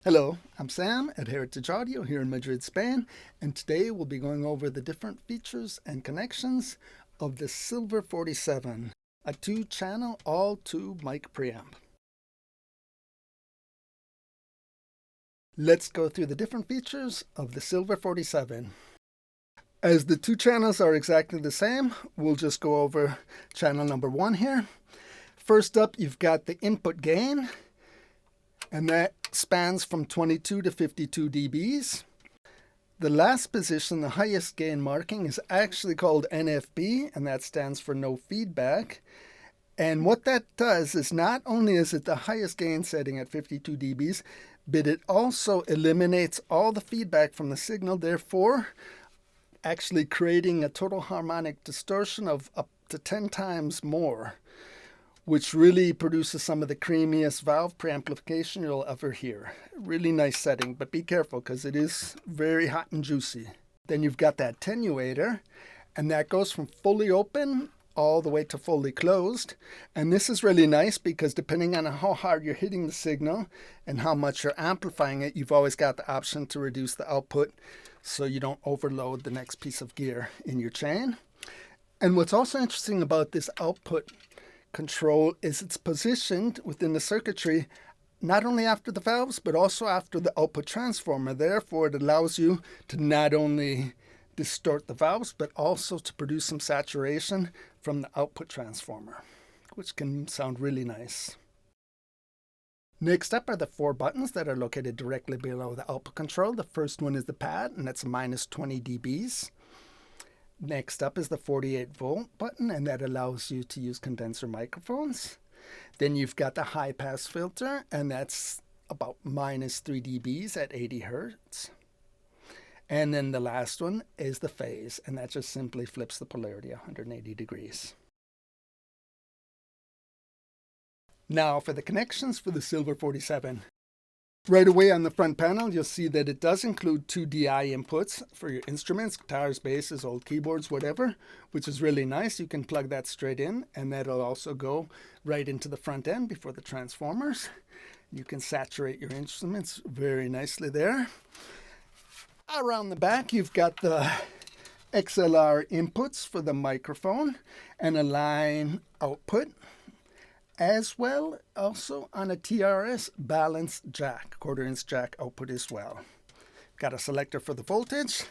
Hello, I'm Sam at Heritage Audio here in Madrid, Spain, and today we'll be going over the different features and connections of the SILVERR 47, a 2-channel all-tube mic preamp. Let's go through the different features of the SILVERR 47. As the 2 channels are exactly the same, we'll just go over channel number 1 here. First up, you've got the input gain, and that spans from 22 to 52 dBs. The last position, the highest gain marking, is actually called NFB, and that stands for no feedback. And what that does is not only is it the highest gain setting at 52 dBs, but it also eliminates all the feedback from the signal, therefore actually creating a total harmonic distortion of up to 10 times more, which really produces some of the creamiest valve preamplification you'll ever hear. Really nice setting, but be careful because it is very hot and juicy. Then you've got that attenuator, and that goes from fully open all the way to fully closed. And this is really nice because depending on how hard you're hitting the signal and how much you're amplifying it, you've always got the option to reduce the output so you don't overload the next piece of gear in your chain. And what's also interesting about this output control is it's positioned within the circuitry not only after the valves but also after the output transformer. Therefore, it allows you to not only distort the valves but also to produce some saturation from the output transformer, which can sound really nice. Next up are the 4 buttons that are located directly below the output control. The first one is the pad, and that's minus 20 dBs. Next up is the 48-volt button, and that allows you to use condenser microphones. Then you've got the high-pass filter, and that's about minus 3 dBs at 80 hertz. And then the last one is the phase, and that just simply flips the polarity 180 degrees. Now for the connections for the SILVERR 47. Right away on the front panel, you'll see that it does include 2 DI inputs for your instruments, guitars, basses, old keyboards, whatever, which is really nice. You can plug that straight in, and that'll also go right into the front end before the transformers. You can saturate your instruments very nicely there. Around the back, you've got the XLR inputs for the microphone and a line output, as well also on a TRS balanced jack, 1/4-inch jack output as well. Got a selector for the voltage.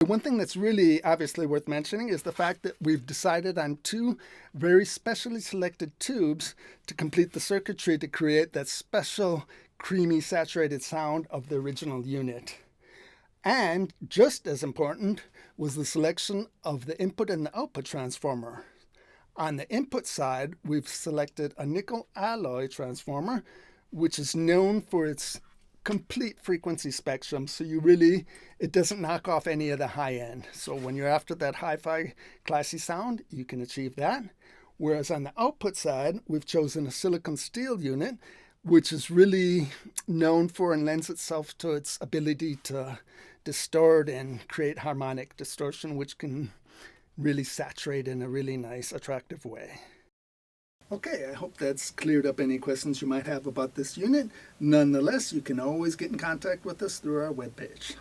One thing that's really obviously worth mentioning is the fact that we've decided on 2 very specially selected tubes to complete the circuitry to create that special creamy saturated sound of the original unit. And just as important was the selection of the input and the output transformer. On the input side, we've selected a nickel alloy transformer, which is known for its complete frequency spectrum. So it doesn't knock off any of the high end. So when you're after that hi-fi classy sound, you can achieve that. Whereas on the output side, we've chosen a silicon steel unit, which is really known for and lends itself to its ability to distort and create harmonic distortion, which can really saturate in a really nice, attractive way. Okay, I hope that's cleared up any questions you might have about this unit. Nonetheless, you can always get in contact with us through our webpage.